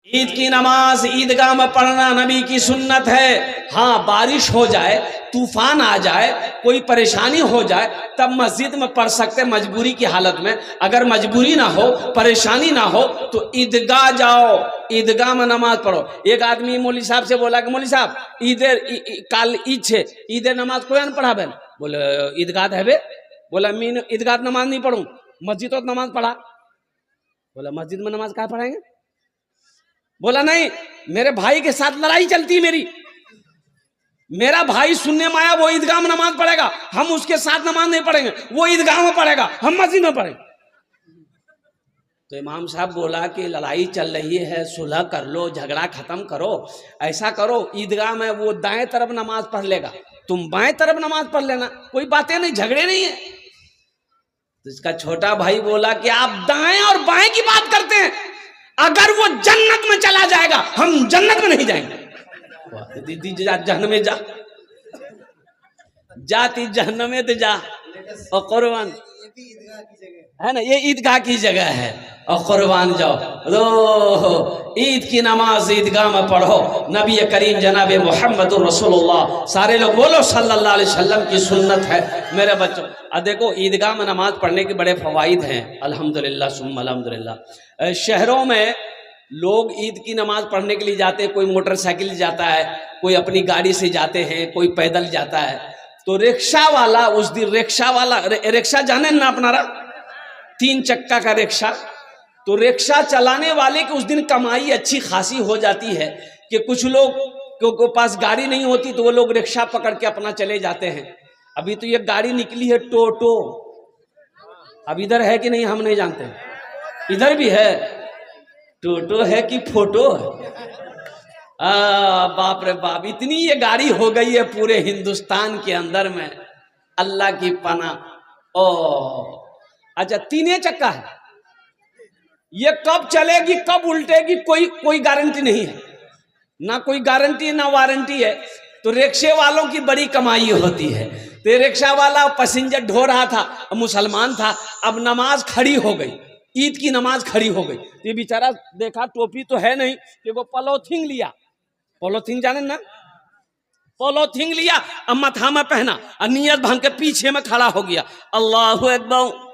ईद की नमाज ईदगाह में पढ़ना नबी की सुन्नत है। हाँ, बारिश हो जाए, तूफान आ जाए, कोई परेशानी हो जाए तब मस्जिद में पढ़ सकते मजबूरी की हालत में। अगर मजबूरी ना हो, परेशानी ना हो तो ईदगाह जाओ, ईदगाह में नमाज पढ़ो। एक आदमी मौलवी साहब से बोला कि मौलवी साहब काल ईद छे, ईदे नमाज कोई न पढ़ा बेन? बोले ईदगाह है बे। बोला मीन ईदगाह नमाज नहीं पढ़ूं, मस्जिद तो नमाज पढ़ा। बोला मस्जिद में नमाज कहाँ पढ़ाएंगे? बोला नहीं, मेरे भाई के साथ लड़ाई चलती है मेरा भाई सुनने में आया वो ईदगाह में नमाज पढ़ेगा, हम उसके साथ नमाज नहीं पढ़ेंगे, वो ईदगाह में पढ़ेगा, हम मस्जिद में पढ़ेंगे। तो इमाम साहब बोला कि लड़ाई चल रही है, सुलह कर लो, झगड़ा खत्म करो। ऐसा करो, ईदगाह में वो दाएं तरफ नमाज पढ़ लेगा, तुम बाएं तरफ नमाज पढ़ लेना, कोई बातें नहीं, झगड़े नहीं है। तो इसका छोटा भाई बोला कि आप दाएं और बाएं की बात करते हैं, अगर वो जन्नत में चला जाएगा हम जन्नत में नहीं जाएंगे। दीदी जा जहन्नम में जा, जाती जहन्नम में तो जा। और कुर्बान है ना, ये ईदगाह की जगह है, और कुर्बान जाओ। तो ईद की नमाज ईदगाह में पढ़ो। नबी करीम जनाब मोहम्मद रसूलुल्लाह, सारे लोग बोलो सल्लल्लाहु अलैहि वसल्लम की सुन्नत है मेरे बच्चों। अब देखो ईदगाह में नमाज पढ़ने के बड़े फवाइद हैं, अल्हम्दुलिल्लाह सुम्मा अल्हम्दुलिल्लाह। शहरों में लोग ईद की नमाज पढ़ने के लिए जाते हैं, कोई मोटरसाइकिल जाता है, कोई अपनी गाड़ी से जाते हैं, कोई पैदल जाता है। तो रिक्शा वाला उस दिन, रिक्शा जाने ना अपनारा, 3 चक्का का रिक्शा, तो रिक्शा चलाने वाले की उस दिन कमाई अच्छी खासी हो जाती है कि कुछ लोग के पास गाड़ी नहीं होती तो वो लोग रिक्शा पकड़ के अपना चले जाते हैं। अभी तो ये गाड़ी निकली है टोटो, अब इधर है कि नहीं हम नहीं जानते, इधर भी है। टोटो है कि फोटो है? बाप रे बाप, इतनी ये गाड़ी हो गई है पूरे हिंदुस्तान के अंदर में, अल्लाह की पनाह। ओ अच्छा, 3 चक्का है, ये कब चलेगी कब उल्टेगी कोई गारंटी नहीं है, ना कोई गारंटी ना वारंटी है। तो रिक्शे वालों की बड़ी कमाई होती है। तो रिक्शा वाला पैसेंजर ढो रहा था, मुसलमान था, अब नमाज खड़ी हो गई, ईद की नमाज खड़ी हो गई। ये बेचारा देखा टोपी तो है नहीं, कि वो पॉलीथीन लिया, पॉलीथीन जाने ना, पॉलीथीन लिया, अब माथा में पहना और नियत भांग के पीछे में खड़ा हो गया। अल्लाहु अकबर।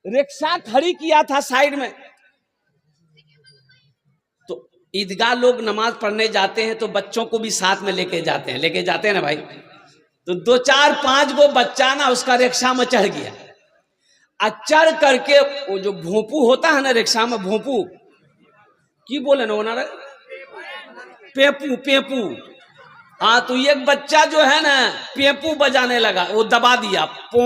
रिक्शा खड़ी किया था साइड में। तो ईदगाह लोग नमाज पढ़ने जाते हैं तो बच्चों को भी साथ में लेके जाते हैं ना भाई। तो 2 4 5 गो बच्चा ना उसका रिक्शा में चढ़ गया, चढ़ करके वो जो भोंपू होता है ना रिक्शा में, भोंपू की बोले ना ओनर, पेपू। हाँ, तो एक बच्चा जो है ना पेपू बजाने लगा, वो दबा दिया, पो।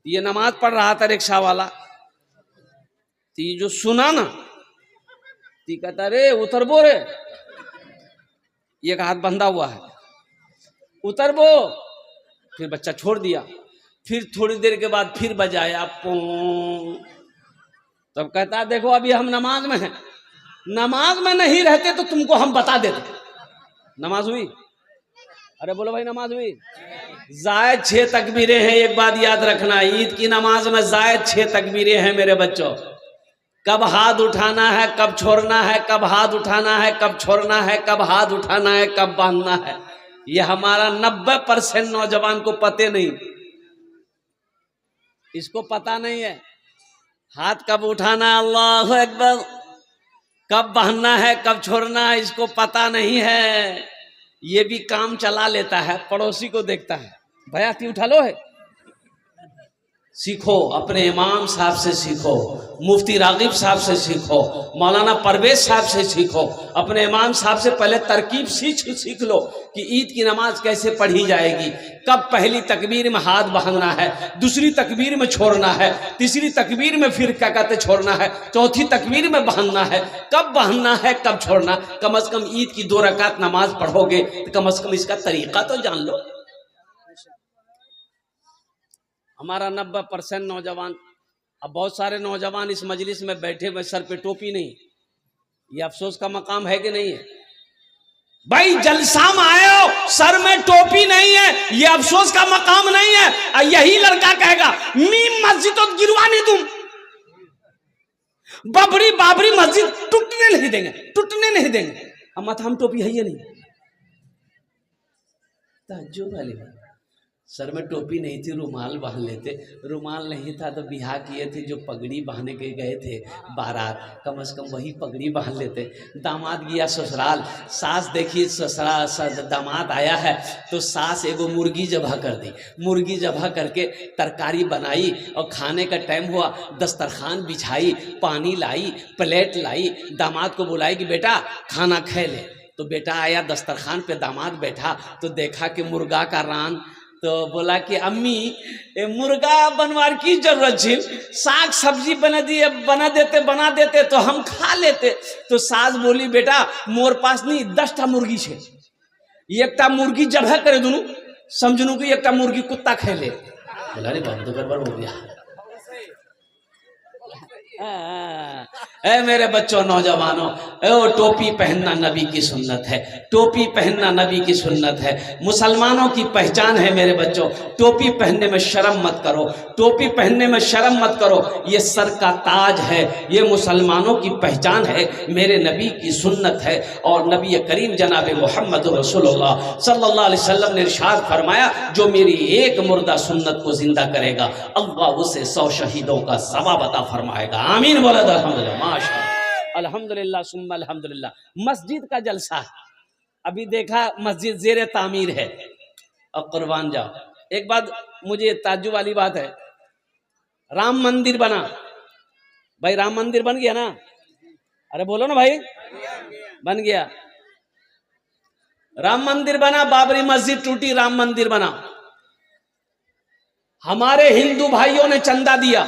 ये नमाज पढ़ रहा था रिक्शा वाला, तो ये जो सुना ना, तो कहता रे उतर बो रे, ये हाथ बंधा हुआ है, उतर बो। फिर बच्चा छोड़ दिया, फिर थोड़ी देर के बाद फिर बजाया, पो। तब कहता देखो अभी हम नमाज में हैं, नमाज में नहीं रहते तो तुमको हम बता देते। नमाज हुई? अरे बोलो भाई, नमाज हुई? जायद 6 तकबीरें हैं। एक बात याद रखना, ईद की नमाज में जायद 6 तकबीरें हैं मेरे बच्चों। कब हाथ उठाना है, कब छोड़ना है, कब हाथ उठाना है, कब छोड़ना है, कब हाथ उठाना है, कब बांधना है, ये हमारा 90% नौजवान को पते नहीं, इसको पता नहीं है। हाथ कब उठाना, अल्लाहु अकबर, कब बांधना है, कब छोड़ना है, इसको पता नहीं है। ये भी काम चला लेता है, पड़ोसी को देखता है, भैया ती उठा लो है। सीखो, अपने इमाम साहब से सीखो, मुफ्ती रागिब साहब से सीखो, मौलाना परवेज साहब से सीखो। अपने इमाम साहब से पहले तरकीब सीख लो कि ईद की नमाज कैसे पढ़ी जाएगी, कब पहली तकबीर में हाथ बांधना है, दूसरी तकबीर में छोड़ना है, तीसरी तकबीर में फिर क्या कहते छोड़ना है, चौथी तकबीर में बांधना है, कब बांधना है, कब छोड़ना। कम से कम ईद की 2 रकात नमाज पढ़ोगे तो कम से कम इसका तरीका तो जान लो। हमारा 90% नौजवान, अब बहुत सारे नौजवान इस मजलिस में बैठे हुए सर पे टोपी नहीं, ये अफसोस का मकाम है कि नहीं है भाई? जलसा में आए हो, सर में टोपी नहीं है, ये अफसोस का मकाम नहीं है। यही लड़का कहेगा मीम मस्जिद तो गिरवा नहीं तुम, बाबरी बाबरी मस्जिद टूटने नहीं देंगे, टूटने नहीं देंगे। अब माथा हम टोपी है ये नहीं, ताज्जुब वाली बात। सर में टोपी नहीं थी, रुमाल बांध लेते। रुमाल नहीं था तो बिहार किए थे जो पगड़ी बांध के गए थे बारात, कम से कम वही पगड़ी बांध लेते। दामाद गया ससुराल, सास देखी ससुराल दामाद आया है तो सास एगो मुर्गी जबह कर दी। मुर्गी जबह करके तरकारी बनाई और खाने का टाइम हुआ, दस्तरखान बिछाई, पानी लाई, प्लेट लाई, दामाद को बुलाई कि बेटा खाना खा ले। तो बेटा आया दस्तरखान पे, दामाद बैठा तो देखा कि मुर्गा का रान, तो बोला कि अम्मी मुर्गा बनवार की जरूरत थी, साग सब्जी बना देते तो हम खा लेते। तो सास बोली बेटा मोर पास नहीं 10टा मुर्गी छे, एकटा मुर्गी जबह करे दूनु, समझनू कि एकटा मुर्गी कुत्ता खा ले। बोला रे बाप तो गड़बड़ हो गया। ए मेरे बच्चों नौजवानों, ओ टोपी पहनना नबी की सुन्नत है, टोपी पहनना नबी की सुन्नत है, मुसलमानों की पहचान है। मेरे बच्चों टोपी पहनने में शर्म मत करो, टोपी पहनने में शर्म मत करो, ये सर का ताज है, ये मुसलमानों की पहचान है, मेरे नबी की सुन्नत है। और नबी करीम जनाब मोहम्मद रसूलुल्लाह सल्लल्लाहु अलैहि वसल्लम ने इरशाद फरमाया, जो मेरी एक मुर्दा सुन्नत को जिंदा करेगा अल्लाह उसे 100 शहीदों का सवाब अता फरमाएगा। आमीन बोला अल्हम्दुलिल्लाह, माशाअल्लाह, अल्हम्दुलिल्लाह सुम्मा अल्हम्दुलिल्लाह। मस्जिद का जलसा अभी देखा, मस्जिद जेर तामीर है और कुर्बान जाओ। एक बात मुझे ताज्जुब वाली बात है, राम मंदिर बना भाई, राम मंदिर बन गया ना, अरे बोलो ना भाई, बन गया। राम मंदिर बना, बाबरी मस्जिद टूटी, राम मंदिर बना। हमारे हिंदू भाइयों ने चंदा दिया,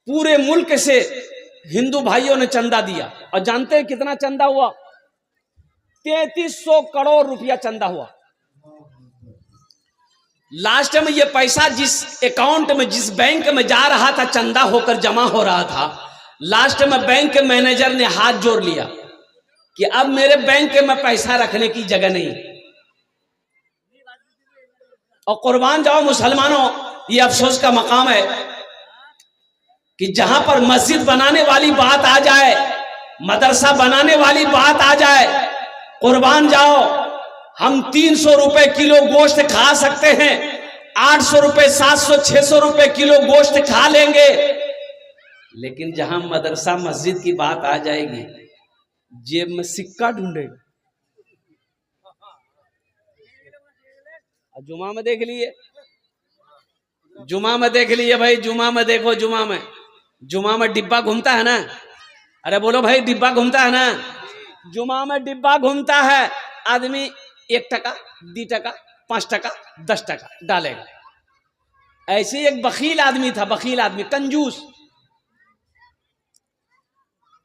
पूरे मुल्क से हिंदू भाइयों ने चंदा दिया, और जानते हैं कितना चंदा हुआ? 3300 करोड़ रुपया चंदा हुआ। लास्ट में ये पैसा जिस अकाउंट में, जिस बैंक में जा रहा था, चंदा होकर जमा हो रहा था, लास्ट में बैंक के मैनेजर ने हाथ जोड़ लिया कि अब मेरे बैंक में पैसा रखने की जगह नहीं। और कुर्बान जाओ मुसलमानों, ये अफसोस का मकाम है कि जहां पर मस्जिद बनाने वाली बात आ जाए, मदरसा बनाने वाली बात आ जाए, कुर्बान जाओ, हम 300 रुपए किलो गोश्त खा सकते हैं, 800 रुपए 700 600 रुपए किलो गोश्त खा लेंगे, लेकिन जहां मदरसा मस्जिद की बात आ जाएगी, जेब में सिक्का ढूंढेगा। जुमा में देख लिए, जुमा में देख लिए भाई, जुमा में देखो, जुमा में डिब्बा घूमता है ना, अरे बोलो भाई, डिब्बा घूमता है ना, जुमा में डिब्बा घूमता है, आदमी 1 टका 2 टका 5 टका 10 टका डालेगा। ऐसे एक बखील आदमी था, बखील आदमी, कंजूस।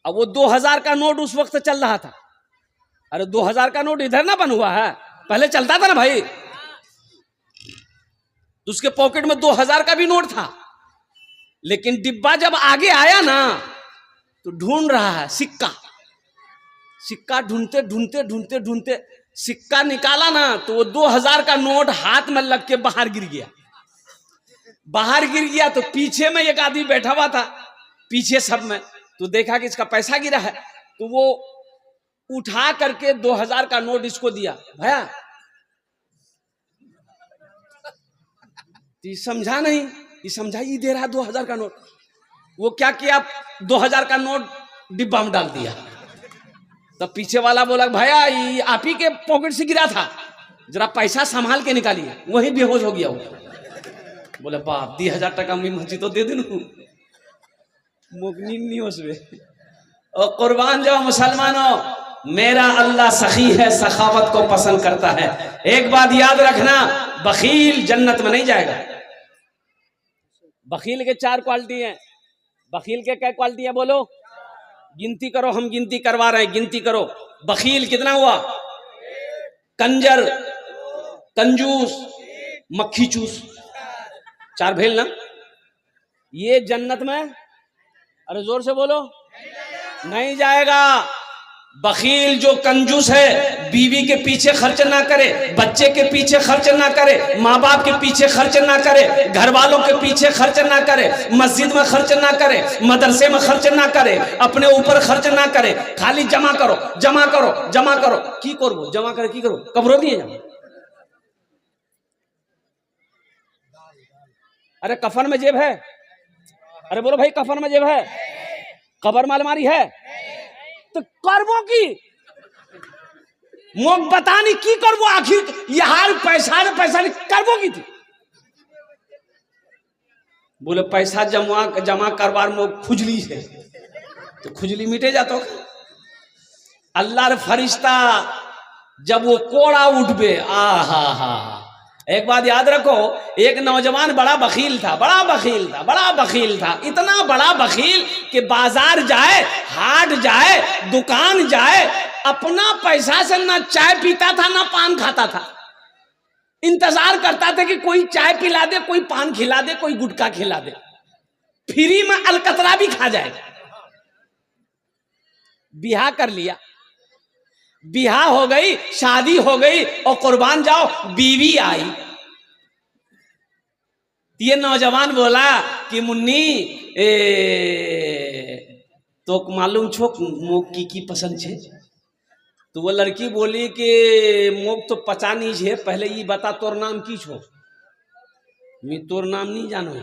अब वो 2000 का नोट उस वक्त चल रहा था। अरे 2000 का नोट इधर ना बन हुआ है, पहले चलता था ना भाई। तो उसके पॉकेट में 2000 का भी नोट था, लेकिन डिब्बा जब आगे आया ना तो ढूंढ रहा है सिक्का। सिक्का ढूंढते ढूंढते ढूंढते ढूंढते सिक्का निकाला ना, तो वो 2000 का नोट हाथ में लग के बाहर गिर गया। बाहर गिर गया तो पीछे में एक आदमी बैठा हुआ था, पीछे सब में, तो देखा कि इसका पैसा गिरा है, तो वो उठा करके 2000 का नोट इसको दिया। भैया तो समझा नहीं, ये समझा ही दे रहा 2000 का नोट। वो क्या किया, 2000 का नोट डिब्बा में डाल दिया। तो पीछे वाला बोला भैया ये आप ही के पॉकेट से गिरा था, जरा पैसा संभाल के निकालिए। वही बेहोश हो गया वो। बोले बाप 2000 टका मैं मर्जी तो दे दूं, मुगनी नहीं उसमें। और कुर्बान जाओ मुसलमानों, मेरा अल्लाह सखी है, सखावत को पसंद करता है। एक बात याद रखना, बखील जन्नत में नहीं जाएगा। बखील के 4 क्वालिटी हैं। बखील के क्या क्वालिटी है बोलो? गिनती करो, हम गिनती करवा रहे हैं, गिनती करो। बखील कितना हुआ? कंजर, कंजूस, मक्खी चूस, 4 भेल ना। ये जन्नत में, अरे जोर से बोलो, नहीं जाएगा। बखील जो कंजूस है, बीवी के पीछे खर्च ना करे, बच्चे के पीछे खर्च ना करे, माँ बाप के पीछे खर्च ना करे, घर वालों के पीछे खर्च ना करे, मस्जिद में खर्च ना करे, मदरसे में खर्च ना करे, अपने ऊपर खर्च ना करे, खाली जमा करो जमा करो जमा करो। की करो जमा करे की करो, कब्रों दिए जमा। अरे कफन में जेब है, अरे बोलो भाई कफन में जेब है, कबर में अलमारी है, तो करबो की मोक बता नहीं की करबो, आखिर यार पैसा ने पैसा नहीं करबो की थी। बोले पैसा जमा करवार मोक खुजली है, तो खुजली मिटे जातो। अल्लाह रे फरिश्ता जब वो कोड़ा उठबे, हा एक बात याद रखो, एक नौजवान बड़ा बखील था, बड़ा बखील था, बड़ा बखील था, इतना बड़ा बखील कि बाजार जाए, हाट जाए, दुकान जाए, अपना पैसा से ना चाय पीता था ना पान खाता था। इंतजार करता था कि कोई चाय पिला दे, कोई पान खिला दे, कोई गुटखा खिला दे, फ्री में अलकतरा भी खा जाए। बियाह कर लिया, बियाह हो गई, शादी हो गई, और कुर्बान जाओ बीवी आई। ये नौजवान बोला कि मुन्नी तो मालूम छो मोक की पसंद छे? तो वो लड़की बोली कि मोक तो पता नहीं छे, पहले ये बता तोर नाम की छो? मैं तोर नाम नहीं जानो।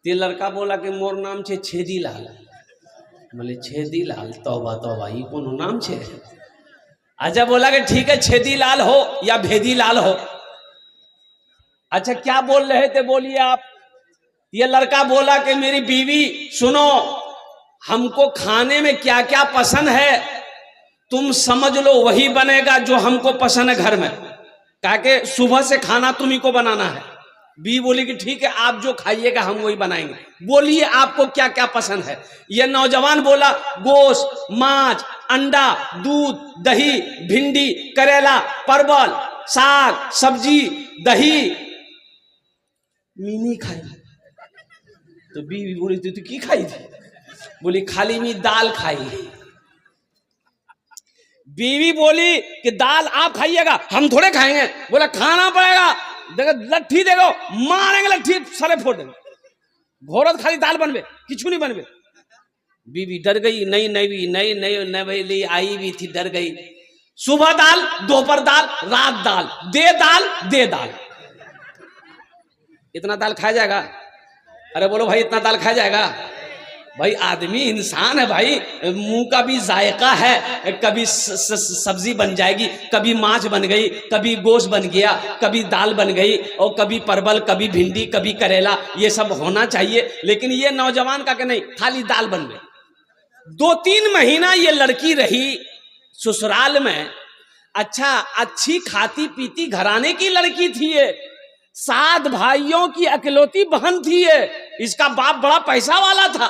ते लड़का बोला कि मोर नाम छे छेदी लाल। बोले छेदी लाल, तौबा तौबा, ये कौन नाम छे? अच्छा बोला कि ठीक है, छेदी लाल हो या भेदी लाल हो। अच्छा क्या बोल रहे थे बोलिए आप? ये लड़का बोला कि मेरी बीवी सुनो, हमको खाने में क्या क्या पसंद है तुम समझ लो, वही बनेगा जो हमको पसंद है घर में, कहा कि सुबह से खाना तुम्ही को बनाना है। बीवी बोली कि ठीक है, आप जो खाइएगा हम वही बनाएंगे, बोलिए आपको क्या क्या पसंद है। ये नौजवान बोला गोश्त, मांस, अंडा, दूध, दही, भिंडी, करेला, परवल, साग, सब्जी, दही। मीनी खाई। तो बीवी बोली तू की खाई थी? बोली खाली मी दाल खाई। बीवी बोली कि दाल आप खाइएगा, हम थोड़े खाएंगे। बोला खाना पड़ेगा, देखो लट्ठी देखो, मारेंगे लट्ठी सारे फोड़ देंगे, घोरत खाली दाल बनबे, किचू नहीं बनबे। बीवी डर गई, नहीं नहीं आई भी थी, डर गई। सुबह दाल, दोपहर दाल, रात दाल, दे दाल। इतना दाल खाया जाएगा? अरे बोलो भाई इतना दाल खाया जाएगा? भाई आदमी इंसान है भाई, मुंह का भी जायका है, कभी सब्जी बन जाएगी, कभी मांस बन गई, कभी गोश्त बन गया, कभी दाल बन गई, और कभी परवल, कभी भिंडी, कभी करेला, ये सब होना चाहिए। लेकिन ये नौजवान का कि नहीं, खाली दाल बन गई। 2-3 महीना ये लड़की रही ससुराल में। अच्छा अच्छी खाती पीती घराने की लड़की थी ये, 7 भाइयों की अकेलौती बहन थी ये, इसका बाप बड़ा पैसा वाला था।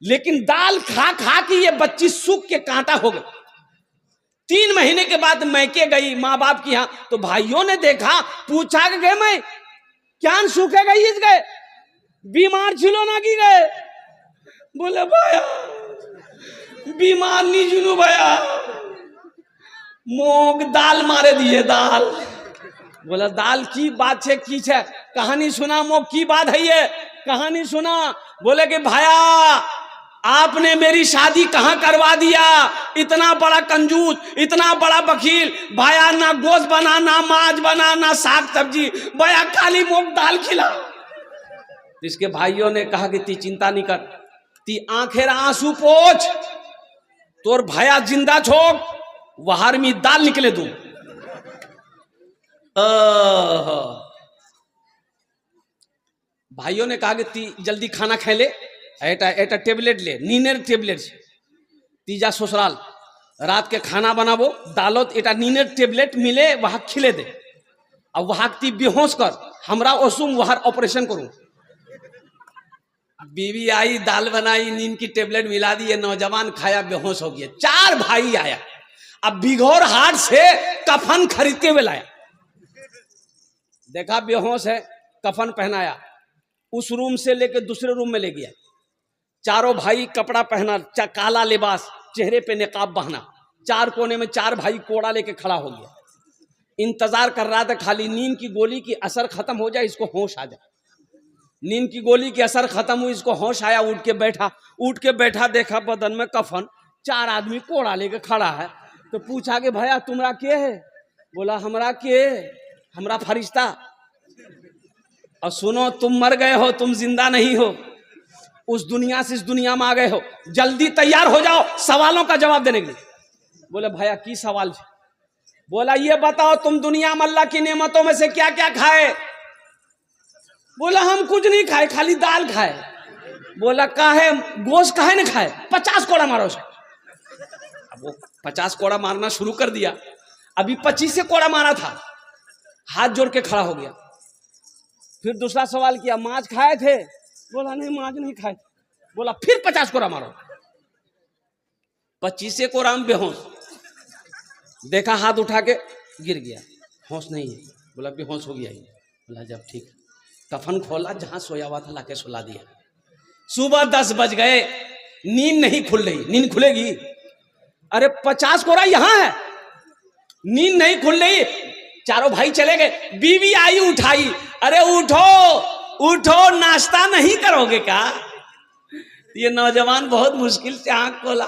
लेकिन दाल खा खा के ये बच्ची सूख के कांटा हो गई। 3 महीने के बाद मैके गई माँ बाप की यहाँ, तो भाइयों ने देखा, पूछा कि गए मैं क्या सूखे गई इस गए, बीमार छिलो ना की गए? बोले भाया बीमार नहीं जुनू भैया, मोग दाल मारे दिए दाल। बोला दाल की बात है, की है कहानी सुना, मोग की बात है ये, कहानी सुना। बोले कि भाया आपने मेरी शादी कहां करवा दिया, इतना बड़ा कंजूस, इतना बड़ा बखील भाया, ना गोश्त बना, ना मांस बना, ना साग सब्जी, भैया खाली मोग दाल खिला। इसके भाइयों ने कहा कि ती चिंता नहीं कर, ती आंखेर आंसू पोछ, तोर भया जिंदा छोक, वहार में दाल निकले दूं। भाइयों ने कहा कि ती जल्दी खाना खा ले, एटा टेबलेट ले, नीनेर टेबलेट तीजा ससुराल, रात के खाना बनाबो, दालोत एटा नीनेर टेबलेट मिले वहां खिले दे, और वहां ती बेहोश कर, हमरा ओसुम वहां ऑपरेशन करूं। बीवी आई, दाल बनाई, नींद की टेबलेट मिला दी, ये नौजवान खाया, बेहोश हो गया। 4 भाई आया, अब बिघौर हाट से कफन खरीदते हुए लाया, देखा बेहोश है, कफन पहनाया, उस रूम से लेकर दूसरे रूम में ले गया। चारों भाई कपड़ा पहना, काला लिबास, चेहरे पे निकाब बहना, चार कोने में चार भाई कोड़ा लेके खड़ा हो गया, इंतजार कर रहा था खाली नींद की गोली की असर खत्म हो जाए, इसको होश आ जाए। नींद की गोली की असर खत्म हुई, इसको होश आया, उठ के बैठा, देखा बदन में कफन, चार आदमी कोड़ा लेके खड़ा है। तो पूछा कि भैया तुमरा के है? बोला हमरा के, हमरा फरिश्ता। और सुनो, तुम मर गए हो, तुम जिंदा नहीं हो, उस दुनिया से इस दुनिया में आ गए हो, जल्दी तैयार हो जाओ सवालों का जवाब देने के लिए। बोले भैया की सवाल है? बोला ये बताओ तुम दुनिया में अल्लाह की नेमतों में से क्या क्या खाए? बोला हम कुछ नहीं खाए, खाली दाल खाए। बोला काहे, गोश्त काहे न खाए? 50 कोड़ा मारो उसको। अब वो 50 कोड़ा मारना शुरू कर दिया, अभी 25 कोड़ा मारा था, हाथ जोड़ के खड़ा हो गया। फिर दूसरा सवाल किया, मांस खाए थे? बोला नहीं मांस नहीं खाए। बोला फिर 50 कोड़ा मारो। 25 कोड़ा में बेहोश, देखा हाथ उठा के गिर गया, होश नहीं है। बोला बेहोश हो गया ही। बोला जब ठीक, कफन खोला, जहां सोया हुआ था लाके सुला दिया। सुबह 10 बज गए, नींद नहीं खुल रही। नींद खुलेगी? अरे 50 कोड़ा यहां है, नींद नहीं खुल रही। चारों भाई चले गए, बीवी आई उठाई, अरे उठो उठो, नाश्ता नहीं करोगे क्या? ये नौजवान बहुत मुश्किल से आंख खोला।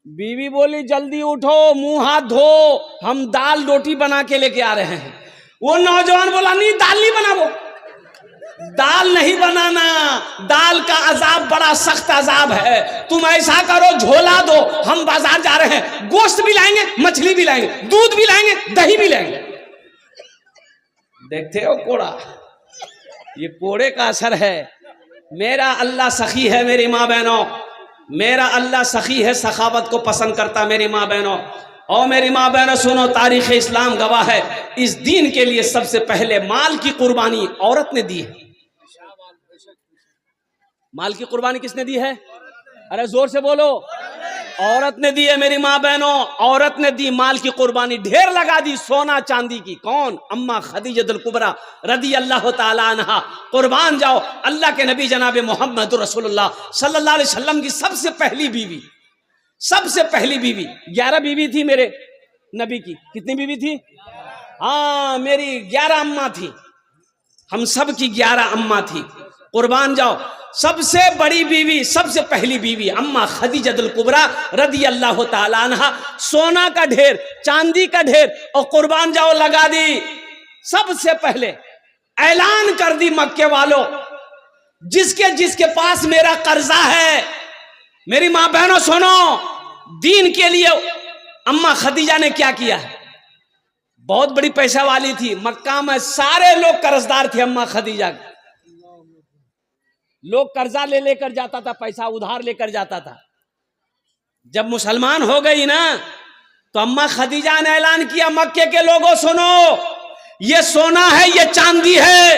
बीवी बोली जल्दी उठो, मुंह हाथ धो, हम दाल रोटी बना के लेके आ रहे हैं। वो नौजवान बोला नहीं दाल नहीं बनाओ, दाल नहीं बनाना, दाल का अजाब बड़ा सख्त अजाब है। तुम ऐसा करो झोला दो, हम बाजार जा रहे हैं, गोश्त भी लाएंगे, मछली भी लाएंगे, दूध भी लाएंगे, दही भी लाएंगे। देखते हो कोड़ा, ये कोड़े का असर है। मेरा अल्लाह सखी है मेरी माँ बहनों, मेरा अल्लाह सखी है, सखावत को पसंद करता मेरी माँ बहनों। और मेरी माँ बहनों सुनो, तारीख इस्लाम गवाह है, इस दीन के लिए सबसे पहले माल की कुर्बानी औरत ने दी है। माल की कुर्बानी किसने दी है? अरे जोर से बोलो, औरत ने दी है मेरी माँ बहनों, औरत ने दी माल की कुर्बानी, ढेर लगा दी सोना चांदी की। कौन? अम्मा खदीजतुल कुबरा रदी अल्लाह ताला अन्हा। कुर्बान जाओ, अल्लाह के नबी जनाब मोहम्मद रसूलुल्लाह सल्लल्लाहु अलैहि वसल्लम की सबसे पहली बीवी, सबसे पहली बीवी। 11 बीवी थी मेरे नबी की। कितनी बीवी थी? हाँ, मेरी 11 अम्मा थी, हम सब की 11 अम्मा थी। कुर्बान जाओ, सबसे बड़ी बीवी, सबसे पहली बीवी अम्मा खदीजतुल कुबरा रदी अल्लाह ताला अन्हा। सोना का ढेर, चांदी का ढेर, और कुर्बान जाओ लगा दी। सबसे पहले ऐलान कर दी मक्के वालों, जिसके जिसके पास मेरा कर्जा है, मेरी माँ बहनों सुनो, दीन के लिए अम्मा खदीजा ने क्या किया है? बहुत बड़ी पैसा वाली थी, मक्का में सारे लोग कर्जदार थे अम्मा खदीजा के। लोग कर्जा ले लेकर जाता था, पैसा उधार लेकर जाता था। जब मुसलमान हो गई ना, तो अम्मा खदीजा ने ऐलान किया, मक्के के लोगों सुनो, ये सोना है, ये चांदी है,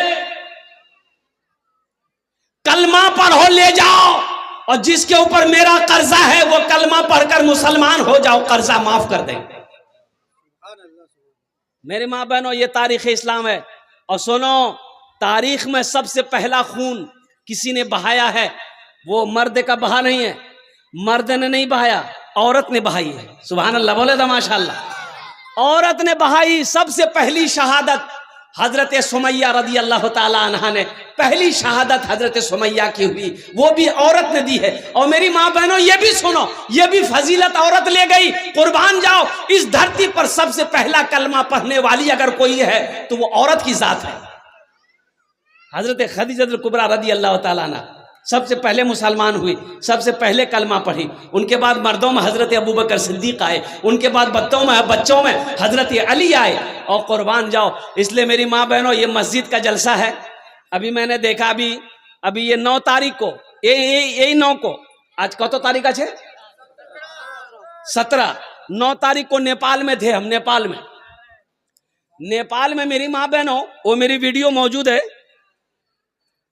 कलमा पढ़ो ले जाओ, और जिसके ऊपर मेरा कर्जा है वो कलमा पढ़कर मुसलमान हो जाओ, कर्जा माफ कर देंगे। मेरे माँ बहनों, ये तारीख इस्लाम है। और सुनो, तारीख में सबसे पहला खून किसी ने बहाया है, वो मर्द का बहा नहीं है, मर्द ने नहीं बहाया, औरत ने बहाई है। सुभान अल्लाह, बोले तो माशाअल्लाह। औरत ने बहाई। सबसे पहली शहादत हजरत सुमैया रदी अल्लाह ताला अन्हा ने, पहली शहादत हजरत सुमैया की हुई, वो भी औरत ने दी है। और मेरी माँ बहनों ये भी सुनो, ये भी फजीलत औरत ले गई। कुर्बान जाओ, इस धरती पर सबसे पहला कलमा पढ़ने वाली अगर कोई है तो वो औरत की जात है। हजरत खदीजतुल कुबरा रदी अल्लाह ताला अन्हा सबसे पहले मुसलमान हुई, सबसे पहले कलमा पढ़ी। उनके बाद मर्दों में हजरत अबू बकर सिद्दीक आए, उनके बाद बच्चों में हजरत अली आए। और कुर्बान जाओ, इसलिए मेरी माँ बहनों, ये मस्जिद का जलसा है। अभी मैंने देखा, अभी ये 9 तारीख को, यही 9 को, आज कत तारीख है? 17। 9 तारीख को नेपाल में थे हम। नेपाल में मेरी माँ बहनों, वो मेरी वीडियो मौजूद है।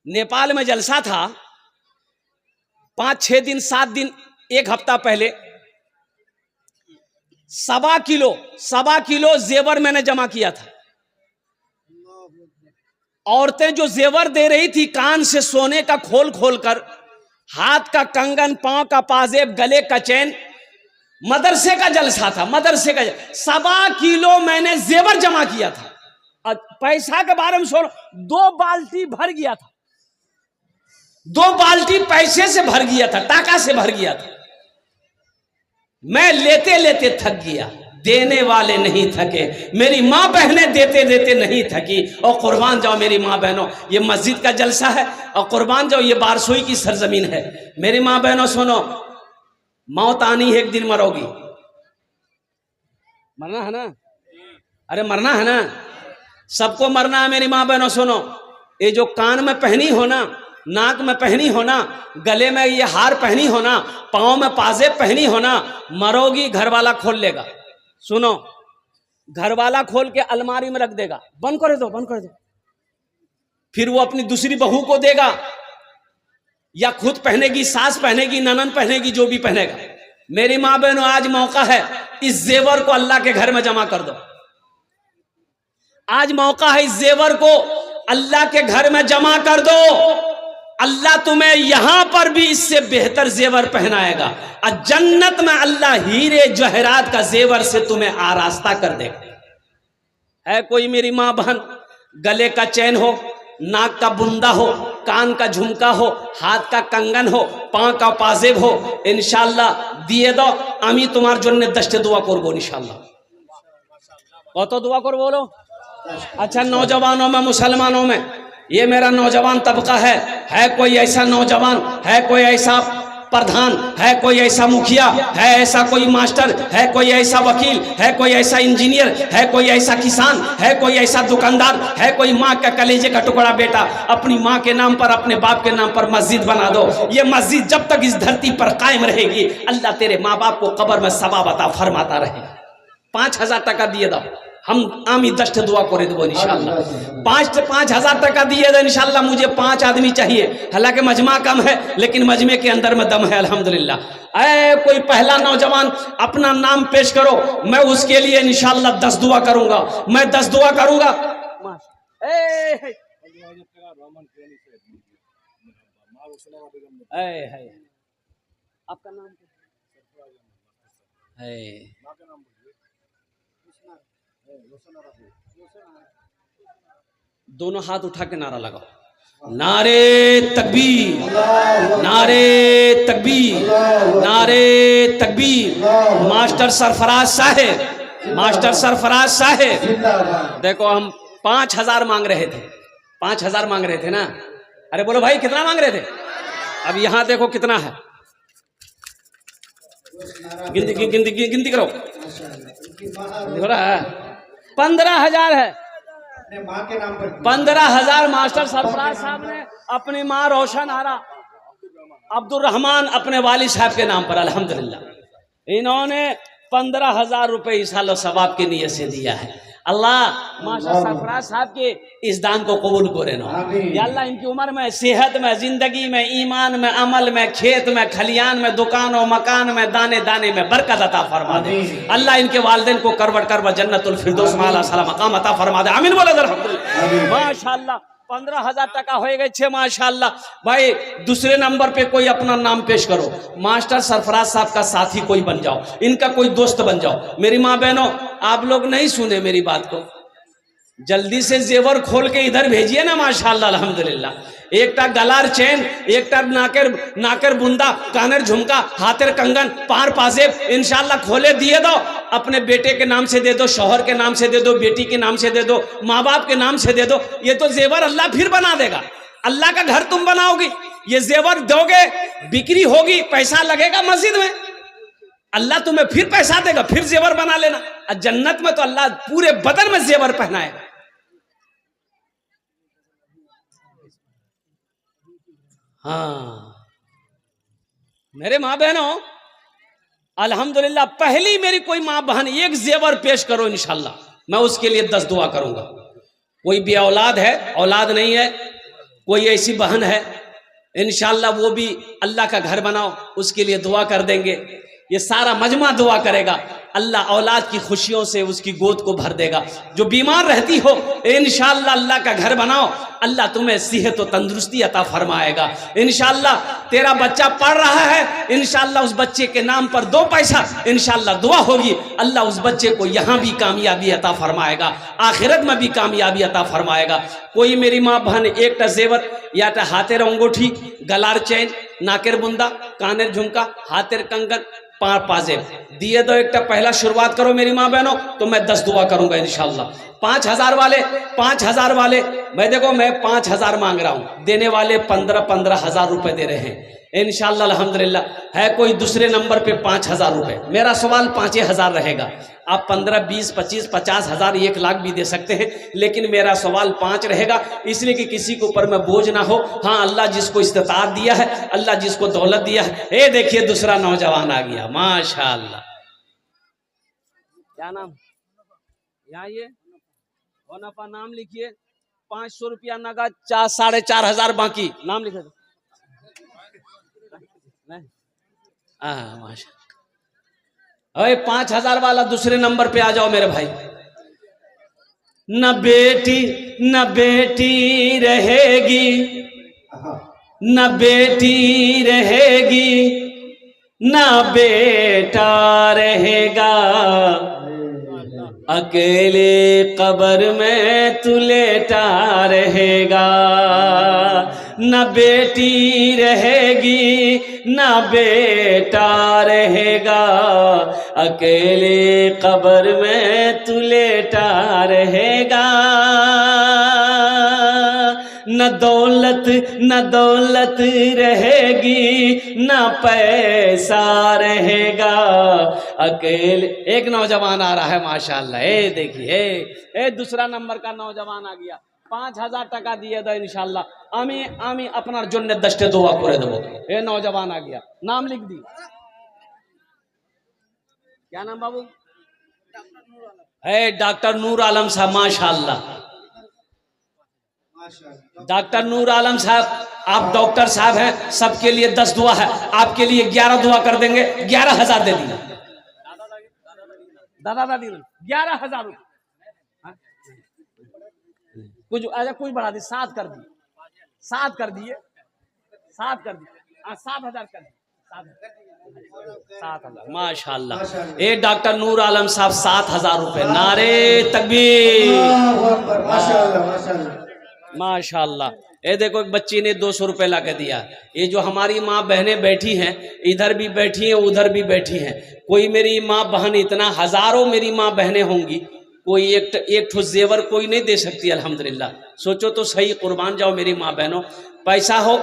नेपाल में जलसा था, 5-6 दिन 7 दिन 1 हफ्ता पहले 1.25 किलो जेवर मैंने जमा किया था। औरतें जो जेवर दे रही थी, कान से सोने का खोल खोल कर हाथ का कंगन, पांव का पाजेब, गले का चैन। मदरसे का जलसा था, मदरसे का 1.25 किलो मैंने जेवर जमा किया था। और पैसा के बारे में सुनो, 2 बाल्टी भर गया था, 2 बाल्टी पैसे से भर गया था, टाका से भर गया था। मैं लेते लेते थक गया, देने वाले नहीं थके। मेरी माँ बहनें देते देते नहीं थकी। और कुर्बान जाओ मेरी माँ बहनों, ये मस्जिद का जलसा है, और कुर्बान जाओ ये बारसोई की सरजमीन है। मेरी माँ बहनों सुनो, मौत आनी है, एक दिन मरोगी। मरना है ना, अरे मरना है ना, सबको मरना है। मेरी माँ बहनों सुनो, ये जो कान में पहनी हो ना, नाक में पहनी हो ना, गले में ये हार पहनी हो ना, पाँव में पाजेब पहनी हो ना, मरोगी घर वाला खोल लेगा। सुनो, घर वाला खोल के अलमारी में रख देगा, बंद कर दो, बंद कर दो। फिर वो अपनी दूसरी बहू को देगा, या खुद पहनेगी, सास पहनेगी, ननद पहनेगी, जो भी पहनेगा। मेरी माँ बहनों, आज मौका है, इस जेवर को अल्लाह के घर में जमा कर दो। आज मौका है, इस जेवर को अल्लाह के घर में जमा कर दो। अल्लाह तुम्हें यहां पर भी इससे बेहतर जेवर पहनाएगा, और जन्नत में अल्लाह हीरे जवाहरात का जेवर से तुम्हें आरास्ता कर देगा। है कोई मेरी माँ बहन, गले का चैन हो, नाक का बुंदा हो, कान का झुमका हो, हाथ का कंगन हो, पांव का पाजेब हो, इंशाल्लाह दिए दो। আমি তোমার জন্য 10টা दुआ করব इंशाल्लाह। কত दुआ कर बोलो। अच्छा, नौजवानों में, मुसलमानों में, ये मेरा नौजवान तबका है कोई ऐसा नौजवान, है कोई ऐसा प्रधान, है कोई ऐसा मुखिया, है ऐसा कोई मास्टर, है कोई ऐसा वकील, है कोई ऐसा इंजीनियर, है कोई ऐसा किसान, है कोई ऐसा दुकानदार, है कोई माँ का कलेजे का टुकड़ा बेटा, अपनी माँ के नाम पर, अपने बाप के नाम पर मस्जिद बना दो। ये मस्जिद जब तक इस धरती पर कायम रहेगी, अल्लाह तेरे माँ बाप को कब्र में सवाब अता फरमाता रहे। 5000 টাকা দিয়ে দাও, हम आमी 10 दुआ करे देवो इंशाल्लाह। 5,000 টাকা दिए दो इंशाल्लाह। मुझे 5 आदमी चाहिए, हालांकि मजमा कम है, लेकिन मजमे के अंदर में दम है अल्हम्दुलिल्लाह। कोई पहला नौजवान अपना नाम पेश करो, मैं उसके लिए इंशाल्लाह 10 दुआ करूंगा, मैं 10 दुआ करूंगा। आपका नाम है? दोनों हाथ उठा के नारा लगाओ, नारे तकबीर, नारे तकबीर, नारे तकबीर। मास्टर सरफराज साहेब, मास्टर सरफराज साहेब, देखो हम 5000 मांग रहे थे, 5000 मांग रहे थे ना। अरे बोलो भाई, कितना मांग रहे थे? अब यहां देखो कितना है, गिनती करो, हो रहा है 15,000 है। 15,000 मास्टर सरफराज साहब ने अपनी माँ रोशन आरा अब्दुल रहमान अपने वालिद साहब के नाम पर अल्हम्दुलिल्लाह इन्होंने 15,000 रुपए इस साल सवाब की नीयत से दिया है। अल्लाह मास्टर सरफराज साहब के इस दान को कबूल करे ना। या अल्लाह इनकी उम्र में, सेहत में, जिंदगी में, ईमान में, अमल में, खेत में, खलियान में, दुकानों मकान में, दाने दाने में बरकत अता फरमा दे। अल्लाह इनके वालिदैन को करवट करवट जन्नतुल फिरदौस में आला सलाम मकाम अता फरमा दे। आमीन बोलो अल्हम्दुलिल्लाह। माशाअल्लाह 15,000 টাকা हो गए छे माशाअल्लाह। भाई दूसरे नंबर पे कोई अपना नाम पेश करो, मास्टर सरफराज साहब का साथी कोई बन जाओ, इनका कोई दोस्त बन जाओ। मेरी माँ बहनों, आप लोग नहीं सुने मेरी बात को, जल्दी से जेवर खोल के इधर भेजिए ना माशाअल्लाह अल्हम्दुलिल्लाह। एकटा गलार चैन, एकटा नाकेर बुंदा, कानेर झुमका, हाथेर कंगन, पार पाजेब इंशाल्लाह खोले दिए दो। अपने बेटे के नाम से दे दो, शौहर के नाम से दे दो, बेटी के नाम से दे दो, माँ बाप के नाम से दे दो। ये तो जेवर अल्लाह फिर बना देगा। अल्लाह का घर तुम बनाओगी, ये जेवर दोगे, बिक्री होगी, पैसा लगेगा मस्जिद में, अल्लाह तुम्हें फिर पैसा देगा, फिर जेवर बना लेना। और जन्नत में तो अल्लाह पूरे बदन में जेवर पहनाएगा। हाँ मेरे माँ बहनों, अल्हम्दुलिल्लाह पहली मेरी कोई माँ बहन एक जेवर पेश करो इंशाल्लाह, मैं उसके लिए 10 दुआ करूंगा। कोई भी औलाद है, औलाद नहीं है, कोई ऐसी बहन है, इंशाल्लाह वो भी अल्लाह का घर बनाओ, उसके लिए दुआ कर देंगे। ये सारा मजमा दुआ करेगा। अल्लाह औलाद की खुशियों से उसकी गोद को भर देगा। जो बीमार रहती हो इंशाअल्लाह अल्लाह का घर बनाओ, अल्लाह तुम्हें सेहत और तंदुरुस्ती अता फरमाएगा। इंशाअल्लाह तेरा बच्चा पढ़ रहा है, इंशाअल्लाह उस बच्चे के नाम पर 2 पैसा इंशाअल्लाह दुआ होगी, अल्लाह उस बच्चे को यहाँ भी कामयाबी अता फरमाएगा, आखिरत में भी कामयाबी अता फरमाएगा। कोई मेरी माँ बहन एक टा जेवर या टा हाथेर अंगूठी, गलार चैन, नाकेर बुंदा, कानेर झुमका, हाथेर कंगन, पाजेब दिए दो एक टा पहला शुरुआत करो मेरी माँ बहनों, तो मैं 10 दुआ करूंगा इंशाअल्लाह। 5,000 वाले 5,000 वाले, मैं देखो मैं 5,000 मांग रहा हूँ, देने वाले 15,000 रुपए दे रहे हैं इंशाअल्लाह अल्हम्दुलिल्लाह। है कोई दूसरे नंबर पे 5,000 रुपए, मेरा सवाल 5,000 रहेगा। आप 15, 20, 25, 50,000, 1 लाख भी दे सकते हैं, लेकिन मेरा सवाल 5 रहेगा, इसलिए कि किसी के ऊपर में बोझ ना हो। हाँ, अल्लाह जिसको इस्तिताअत दिया है, अल्लाह जिसको दौलत दिया है। ये देखिए दूसरा नौजवान आ गया, माशाअल्लाह। क्या नाम? यहाँ ये होनाफा नाम लिखिए, 500 रुपया नगद, 4,500 बाकी। नाम लिखे माशा। अरे 5,000 वाला दूसरे नंबर पे आ जाओ मेरे भाई। न बेटी रहेगी, न बेटी रहेगी, न बेटा रहेगा, अकेले कब्र में तू लेटा रहेगा। न बेटी रहेगी, न बेटा रहेगा, अकेले कब्र में तू लेटा रहेगा। न दौलत रहेगी, न पैसा रहेगा, अकेले। एक नौजवान आ रहा है माशाअल्लाह, ए देखिए, ए दूसरा नंबर का नौजवान आ गया। 5,000 টাকা দিয়ে দাও ইনশাআল্লাহ। আমি আপনার জন্য 10টা দোয়া করে দেবো। ए नौजवान आ गया, नाम लिख दी। क्या नाम बाबू? डॉक्टर नूर आलम साहब, माशाअल्लाह। डॉक्टर नूर आलम साहब, आप डॉक्टर साहब हैं, सबके लिए 10 दुआ है, आपके लिए 11 दुआ कर देंगे। 11,000 दे दिए दादा दादी, 11,000 रुपये। कुछ अच्छा कुछ बढ़ा दी, 7 कर दिए, 7 कर दिए, 7 कर दिए, 7,000 कर दिए, 7,000 माशाअल्लाह। ए डॉक्टर नूर आलम साहब 7,000 रुपये। नारे तकबीर, माशाअल्लाह। ये देखो एक बच्ची ने 200 रुपये ला के दिया। ये जो हमारी माँ बहनें बैठी हैं, इधर भी बैठी हैं, उधर भी बैठी हैं। कोई मेरी माँ बहन, इतना हजारों मेरी माँ बहनें होंगी, कोई एक ठो जेवर कोई नहीं दे सकती अल्हम्दुलिल्लाह। सोचो तो सही, कुर्बान जाओ मेरी माँ बहनों। पैसा हो,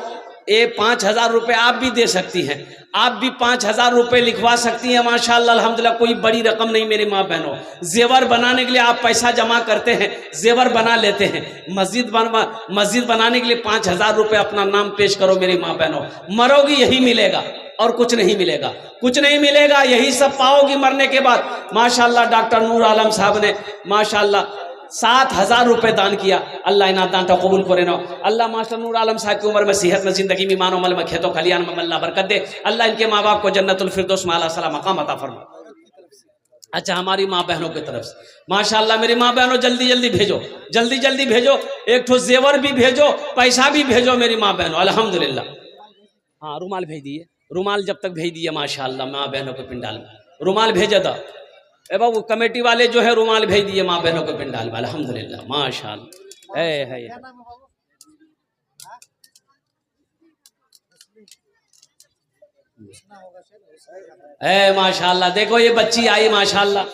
ये 5,000 रुपये आप भी दे सकती हैं, आप भी 5,000 रुपये लिखवा सकती हैं माशाअल्लाह अल्हम्दुलिल्लाह। कोई बड़ी रकम नहीं मेरी माँ बहनों। जेवर बनाने के लिए आप पैसा जमा करते हैं, जेवर बना लेते हैं। मस्जिद बनाने के लिए 5,000 रुपये अपना नाम पेश करो मेरी माँ बहनों। मरोगी यही मिलेगा और कुछ नहीं मिलेगा, कुछ नहीं मिलेगा, यही सब पाओगी मरने के बाद। माशाअल्लाह डॉक्टर नूर आलम साहब ने माशाअल्लाह 7,000 रुपये दान किया। अल्लाह इना दान का कबूल करे ना। अल्लाह मास्टर नूर आलम साहब की उम्र में, सेहत में, जिंदगी में, ईमान अमल में, खेतों खलियान में अल्लाह बरकत दे। अल्लाह इनके माँ बाप को जन्नतुल फिरदौस में आला सलाम मकाम अता फरमा। अच्छा, हमारी माँ बहनों की तरफ से माशाअल्लाह, मेरी माँ बहनों जल्दी जल्दी भेजो, जल्दी जल्दी भेजो। एक ठो जेवर भी भेजो, पैसा भी भेजो मेरी माँ बहनों अल्हम्दुलिल्लाह। हाँ, रुमाल भेज दिए, रुमाल जब तक भेज दिए माशाअल्लाह माँ बहनों के पिंडाल में रुमाल भेजा था। ए बाबू कमेटी वाले जो है रुमाल भेज दिए माँ बहनों के पिंडाल में अल्हम्दुलिल्लाह माशाअल्लाह। है माशाअल्लाह। देखो ये बच्ची आई माशाअल्लाह,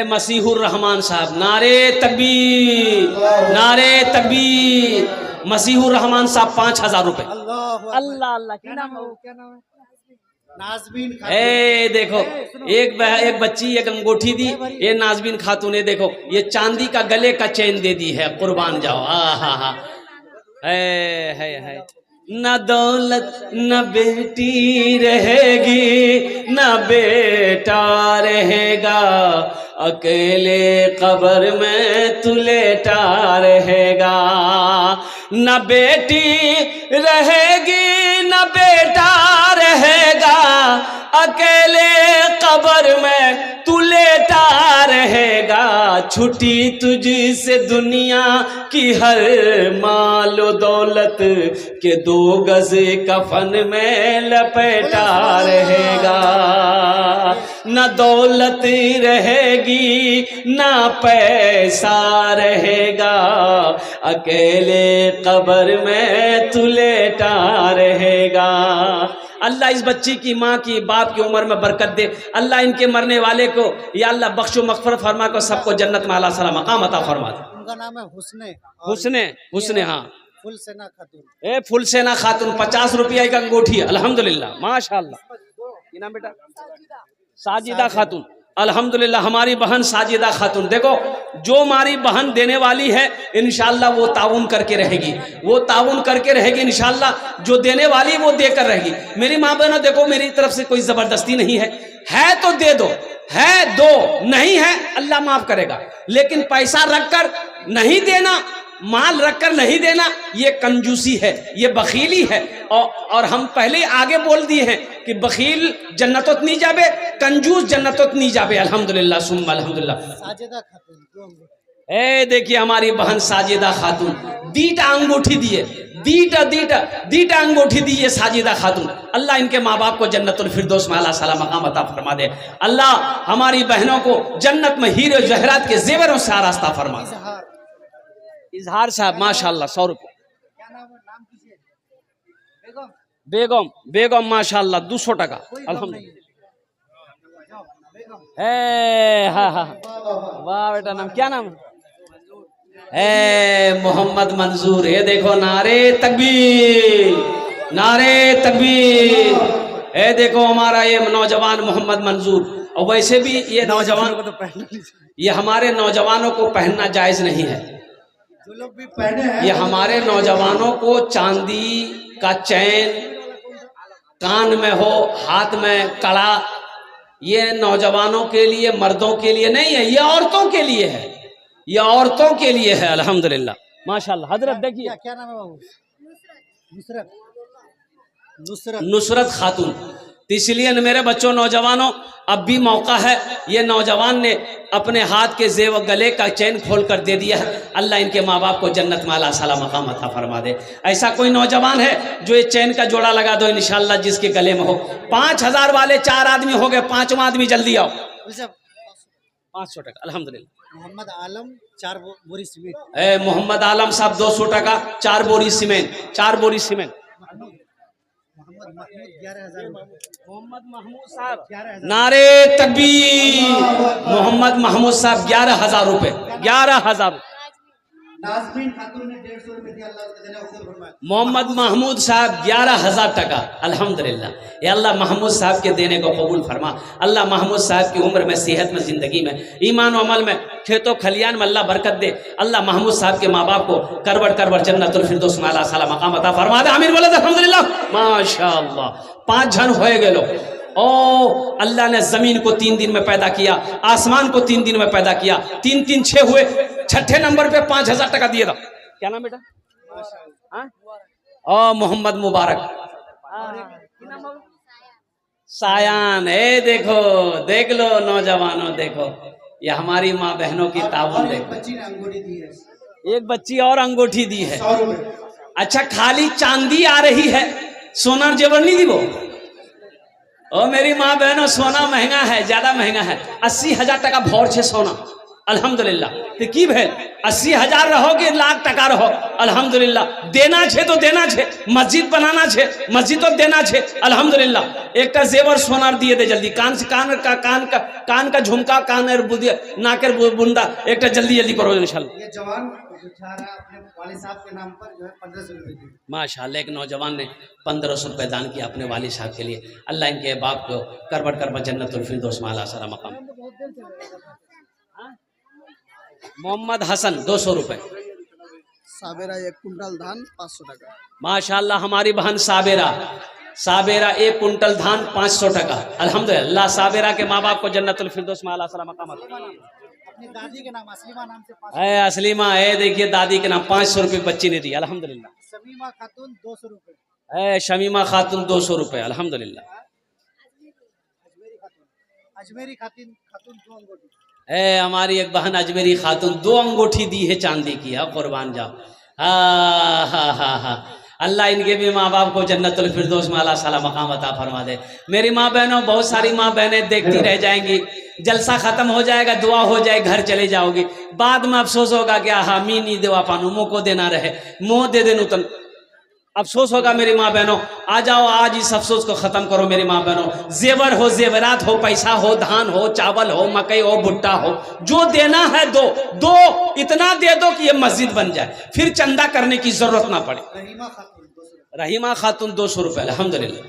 मसीहुर रहमान साहब। नारे तकबीर, नारे तकबीर। मसीहुर रहमान साहब 5,000 रुपये। अल्लाह अल्लाह, क्या नाम है? नाज़बीन। ए देखो, एक बच्ची एक अंगूठी दी, ये नाज़बीन खातून ने देखो ये चांदी का गले का चेन दे दी है, कुर्बान जाओ। हा है। न दौलत न बेटी रहेगी, न बेटा रहेगा, अकेले कब्र में तू लेटा रहेगा। न बेटी रहेगी, न बेटा रहेगा, अकेले कब्र में तू लेटा रहेगा, छुट्टी तुझसे दुनिया की हर मालो दौलत के 2 गज कफन में लपेटा रहेगा। न दौलत रहेगी न पैसा रहेगा, अकेले कब्र में तू लेटा रहेगा। अल्लाह इस बच्ची की माँ की बाप की उम्र में बरकत दे। अल्लाह इनके मरने वाले को या अल्लाह बख्शो मग़फ़िरत फरमा को, सबको जन्नत में आला सला मकाम अता फरमा दे। उनका नाम है हुस्ने। हुस्ने हाँ, फुलसेना खातून। फुलसेना खातून, 50 रुपया की अंगूठी, अल्हम्दुलिल्लाह माशाअल्लाह। क्या नाम बेटा? साजिदा खातून, अल्हम्दुलिल्लाह हमारी बहन साजिदा खातून। देखो जो हमारी बहन देने वाली है इंशाअल्लाह वो ताउन करके रहेगी, वो ताउन करके रहेगी इंशाअल्लाह। जो देने वाली वो देकर रहेगी। मेरी माँ बहनों देखो, मेरी तरफ से कोई जबरदस्ती नहीं है तो दे दो, है दो, नहीं है अल्लाह माफ करेगा। लेकिन पैसा रखकर नहीं देना, माल रखकर नहीं देना, ये कंजूसी है, ये बखीली है। और हम पहले आगे बोल दिए हैं कि बखील जन्नतों नहीं जाबे, कंजूस जन्नतों नहीं जाबे। अल्हम्दुलिल्लाह सुम्मा अल्हम्दुलिल्लाह। साजिदा खातून, देखिए हमारी बहन साजिदा खातून, दीटा अंगूठी दिए, दीटा अंगूठी दिए साजिदा खातून। अल्लाह इनके माँ बाप को जन्नतुल फिरदौस में आला सला मकाम अता फरमा दे। अल्लाह हमारी बहनों को जन्नत में हीरे जहरात के जेवरों से आरास्ता फरमा दे। इजहार साहब माशाअल्लाह 100 रुपये। बेगम माशाअल्लाह 200 टका अल्हम्दुलिल्लाह। हाँ वाह बेटा, नाम क्या नाम है? मोहम्मद मंजूर। ये देखो नारे तकबीर, नारे तकबीर। ये देखो हमारा ये नौजवान मोहम्मद मंजूर। और वैसे भी ये नौजवान को तो पहनना, ये हमारे नौजवानों को पहनना जायज नहीं है। जो लोग भी पहने हैं, ये हमारे नौजवानों को चांदी का चैन, कान में हो, हाथ में कड़ा, ये नौजवानों के लिए, मर्दों के लिए नहीं है, ये औरतों के लिए है, ये औरतों के लिए है। अल्हम्दुलिल्लाह माशाअल्लाह। हजरत देखिए क्या नाम है बाबू? नुसरत खातून। तो इसलिए मेरे बच्चों, नौजवानों, अब भी मौका है। ये नौजवान ने अपने हाथ के जेब गले का चैन खोल कर दे दिया है। अल्लाह इनके माँ बाप को जन्नत में आला सला मकाम अता फरमा दे। ऐसा कोई नौजवान है जो ये चैन का जोड़ा लगा दो इंशाअल्लाह, जिसके गले में हो। 5000 वाले 4 आदमी हो गए, 5वां आदमी जल्दी आओ। 500 टका अल्हम्दुलिल्लाह। मोहम्मद आलम 4 बोरी सीमेंट। मोहम्मद आलम साहब 200 टका 4 बोरी सीमेंट, 4 बोरी सीमेंट। मोहम्मद महमूद साहब, नारे तकबीर। मोहम्मद महमूद साहब 11,000 रुपए, 11,000। नाज़मीन खातून ने 150 रुपए दिया, अल्लाह उसके देने को फरमाए। मोहम्मद महमूद साहब 11,000 टका अल्हम्दुलिल्लाह। ये अल्लाह महमूद साहब के देने को कबूल फरमा। अल्लाह महमूद साहब की उम्र में, सेहत में, ज़िंदगी में, ईमान और अमल में, खेतों खलियान में अल्लाह बरकत दे। अल्लाह महमूद साहब के माँ बाप को करवट करवट जन्नतुल फिरदौस में आला सला मकाम अता फरमा दे। आमीन बोले अल्हम्दुलिल्लाह माशाअल्लाह। 5 जन होए गए लोग। ओ अल्लाह ने ज़मीन को 3 दिन में पैदा किया, आसमान को 3 दिन में पैदा किया। 3 3 6 हुए, 6ठे नंबर पे 5000 टका दिए था। क्या नाम बेटा? ओ मोहम्मद मुबारक सायान। देखो, देख लो नौजवानों, देखो ये हमारी माँ बहनों की ताउन। देखो बच्ची ने अंगूठी दी है, एक बच्ची और अंगूठी दी है। 100 रुपए। अच्छा खाली चांदी आ रही है, सोना जेवर नहीं दी वो। ओ मेरी माँ बहनों, सोना महंगा है, ज्यादा महंगा है। 80,000 टका भौर छे सोना अल्हम्दुलिल्लाह। तो की भेल 80,000 रहो कि लाख टका रहो, अल्हम्दुलिल्लाह देना छे तो देना छे। मस्जिद बनाना छे, मस्जिद तो देना छे अल्हम्दुलिल्लाह। एक जेवर सोनार दिए दे जल्दी। कान का झुमका, कान नाकेर बुंदा एक जल्दी जल्दी करो इंशाल्लाह। ये जवान अपने वालिद साहब के नाम पर जो है 1500 रुपए दिए। माशाअल्लाह, एक नौजवान ने 1500 रुपए दान किया अपने वालिद साहब के लिए। अल्लाह इनके बाप को करबट करबट जन्नतुल फिरदौस में आला सला मकाम। मोहम्मद हसन 200 रुपए। साबेरा 1 कुंटल धान 500 टका। माशाअल्लाह हमारी बहन साबेरा 1 कुंटल धान 500 टका अल्हम्दुलिल्लाह। साबेरा के माँ बाप को जन्नतुल फिरदौस में आला सला मकाम। अपनी दादी के नाम असलीमा नाम से 500। असलीमा देखिए दादी के नाम 500 रुपए बच्ची ने दी अल्हम्दुलिल्लाह। शमीमा खातून 200 रुपए। शमीमा खातून 200 रुपए अल्हम्दुलिल्लाह। अजमेरी खातून खातून 2 अंगूठी। ए हमारी एक बहन अजमेरी खातून 2 अंगूठी दी है चांदी की। हाँ कुर्बान जाओ। हाँ हाँ हाँ हाँ, अल्लाह इनके भी माँ बाप को जन्नतुल फिरदौस में अल्लाह साला मकाम अता फरमा दे। मेरी माँ बहनों, बहुत सारी माँ बहनें देखती रह जाएंगी, जलसा खत्म हो जाएगा, दुआ हो जाए, घर चले जाओगी, बाद में अफसोस होगा कि हाँ मी नहीं देवा पानू, मुँह को देना रहे, मुँह दे देनु तन अफसोस होगा। मेरी माँ बहनों आ जाओ, आज इस अफसोस को खत्म करो। मेरी माँ बहनों, जेवर हो, जेवरात हो, पैसा हो, धान हो, चावल हो, मकई हो, भुट्टा हो, जो देना है दो, दो इतना दे दो कि ये मस्जिद बन जाए, फिर चंदा करने की जरूरत ना पड़े। रहीमा खातून 200। रहीमा खातून 200 रुपये, अल्हम्दुलिल्लाह।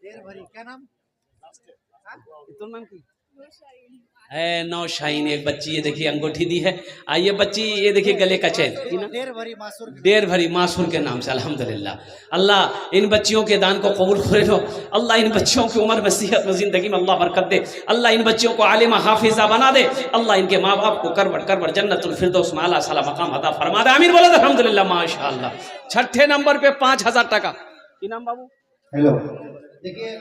देर भरी क्या नाम? है नौशाहीन, एक बच्ची, ये देखिए अंगूठी दी है। आइए बच्ची, ये देखिए गले का चैन, देर भरी मासूर। देर भरी मासूर के नाम से, अल्हम्दुलिल्लाह। अल्लाह इन बच्चियों के दान को कबूल करे लो। अल्लाह इन बच्चियों की उम्र में, सेहत में, जिंदगी में अल्लाह बरकत दे। अल्लाह इन बच्चियों को आलिमा हाफिजा बना दे। अल्लाह इनके माँ बाप को करबट करबट जन्नतुल फिरदौस में आला साला मकाम अता फरमा दे। आमीन बोलो अल्हम्दुलिल्लाह, माशाअल्लाह। छठे नंबर पे 5000 टका। की नाम बाबू? हेलो, देखिए।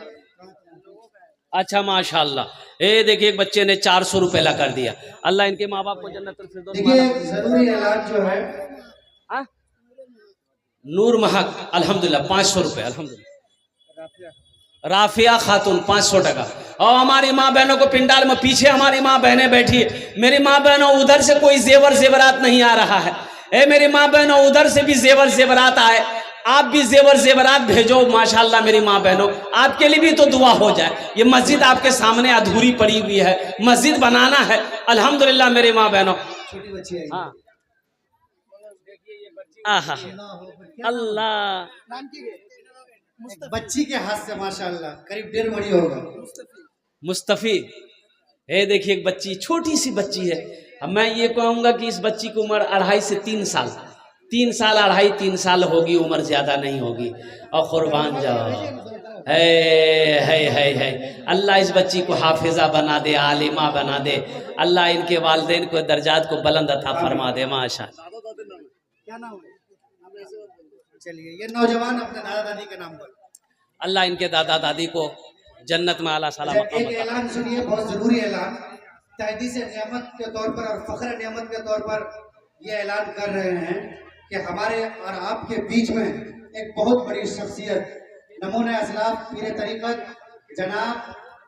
अच्छा माशाअल्लाह। ये देखिए एक बच्चे ने 400 रुपये ला कर दिया। अल्लाह इनके माँ बाप को जन्नतुल फिरदौस में। देखिए जरूरी ऐलान जो है, नूर महक अल्हम्दुलिल्लाह 500 रुपये, अल्हम्दुलिल्लाह। राफिया खातून 500 टका। और हमारी माँ बहनों को पिंडाल में पीछे हमारी माँ बहनें बैठी है। मेरी माँ बहनों, उधर से कोई जेवर जेवरात नहीं आ रहा है। ए मेरी माँ बहनों, उधर से भी जेवर जेवरात आए, आप भी जेवर जेवरात भेजो माशाल्लाह। मेरी माँ बहनों, आपके लिए भी तो दुआ हो जाए। ये मस्जिद आपके सामने अधूरी पड़ी हुई है, मस्जिद बनाना है अल्हम्दुलिल्लाह। मेरी माँ बहनों, छोटी बच्ची है। हाँ आहा अल्लाह, बच्ची के हाथ से माशाल्लाह करीब 1.5 भरी होगा। मुस्तफी। ये देखिए एक बच्ची, छोटी सी बच्ची है। अब मैं ये कहूँगा कि इस बच्ची की उम्र 2.5 से 3 साल, 3 साल 2.5 3 साल होगी, उम्र ज़्यादा नहीं होगी। और कुर्बान जाओ, है अल्लाह इस बच्ची को हाफिजा बना दे, आलिमा बना दे। अल्लाह इनके वालिदैन को दर्जात को बुलंद अता फरमा दे। माशाअल्लाह। क्या नाम है? चलिए, ये नौजवान अपने दादा दादी के नाम पर। अल्लाह इनके दादा दादी को जन्नत में आला साला मकाम एक ऐलान सुनिए, बहुत जरूरी ऐलान। तहदीस नियामत के तौर पर और फख्र नियामत के तौर पर ये ऐलान कर रहे हैं कि हमारे और आपके बीच में एक बहुत बड़ी शख्सियत, नमूने असलाफ पीर तरीक़त जनाब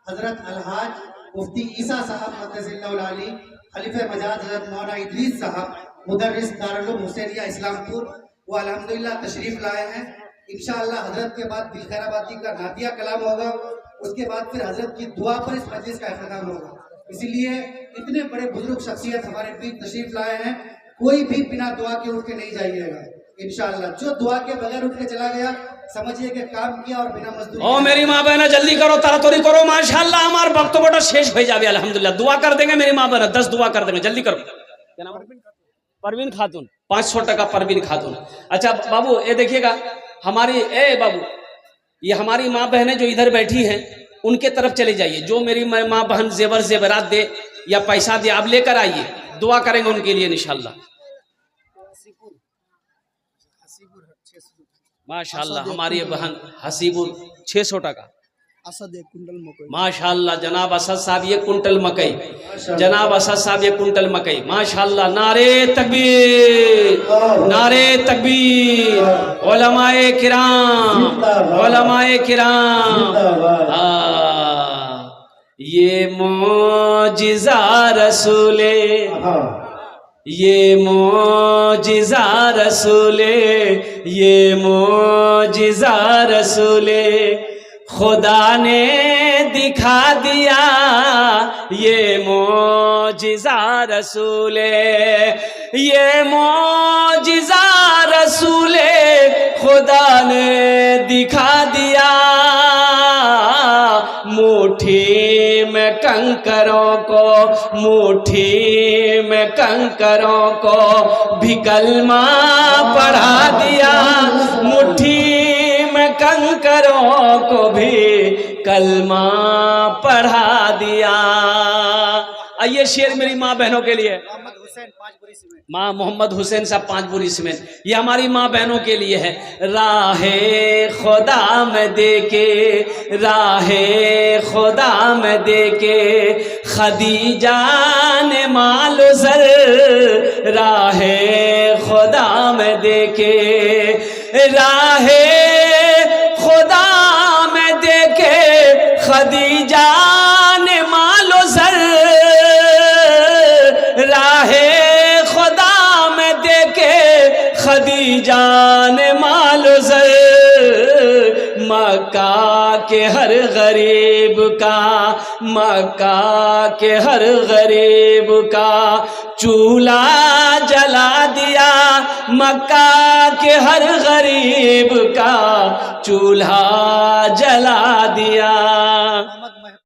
हजरत अलहाज मुफ्ती ईसा साहब मद्दसिल्लाहुल अली खलीफे मजाज हजरत मौलाना इदरीस साहब मुदर्रिस दारुल उलूम हुसैनिया इस्लामपुर, वो अल्हम्दुलिल्लाह तशरीफ लाए हैं। इंशाअल्लाह हजरत के बाद बिलखैराबादी का नातिया कलाम होगा, उसके बाद फिर हजरत की दुआ पर इस मजलिस का इख्तिताम होगा। इसीलिए इतने बड़े बुजुर्ग शख्सियत हमारे बीच तशरीफ लाए हैं, कोई भी बिना दुआ के उठ के नहीं जाइएगा इंशाअल्लाह। जो दुआ के बगैर उठ के चला गया समझिए कि काम किया और बिना मजदूरी। ओ मेरी माँ बहना जल्दी करो, तारातोरी करो माशाअल्लाह। हमार वक्त बड़ा शेष हो जावे अल्हम्दुलिल्लाह। दुआ कर देंगे मेरी माँ बहना, 10 दुआ कर देंगे, जल्दी करो। क्या नाम? परवीन खातून 500 टका। परवीन खातून। अच्छा बाबू ये देखिएगा हमारी, ए बाबू ये हमारी माँ बहनें जो इधर बैठी हैं उनके तरफ चले जाइए। जो मेरी माँ बहन जेवर जेवरात दे या पैसा दे, आप लेकर आइए, दुआ करेंगे उनके लिए इंशाअल्लाह। माशाअल्लाह हमारी ये बहन हसीबुल 600 टका। असद 1 कुंटल मकई। माशाअल्लाह जनाब असद साहब 1 कुंटल मकई। जनाब असद साहब 1 कुंटल मकई। माशाअल्लाह। नारे तकबीर, नारे तकबीर। उलमाए किराम, उलमाए किराम। ये मौजिज़ा रसूले, ये मौजिज़ा रसूले, ये मौजिज़ा रसूले खुदा ने दिखा दिया। ये मौजिज़ा रसूले, ये मौजिज़ा रसूले खुदा ने दिखा दिया। मुट्ठी में कंकरों को, मुट्ठी में कंकरों को भी कलमा पढ़ा दिया। मुट्ठी में कंकरों को भी कलमा पढ़ा दिया। आइए शेर मेरी माँ बहनों के लिए। माँ मोहम्मद हुसैन साहब 5 बोरी सीमेंट, ये हमारी माँ बहनों के लिए है। राहे खुदा में देके, राहे खुदा में देके खदीजा ने मालो सर, राहे खुदा में देके, राहे खुदा में देके खदीजा ने मालो सर, राहे खुदा में देके खदीजा ने मालो सर। मक्का के हर गरीब का, मक्का के हर गरीब का चूल्हा जला दिया, मक्का के हर गरीब का चूल्हा जला दिया।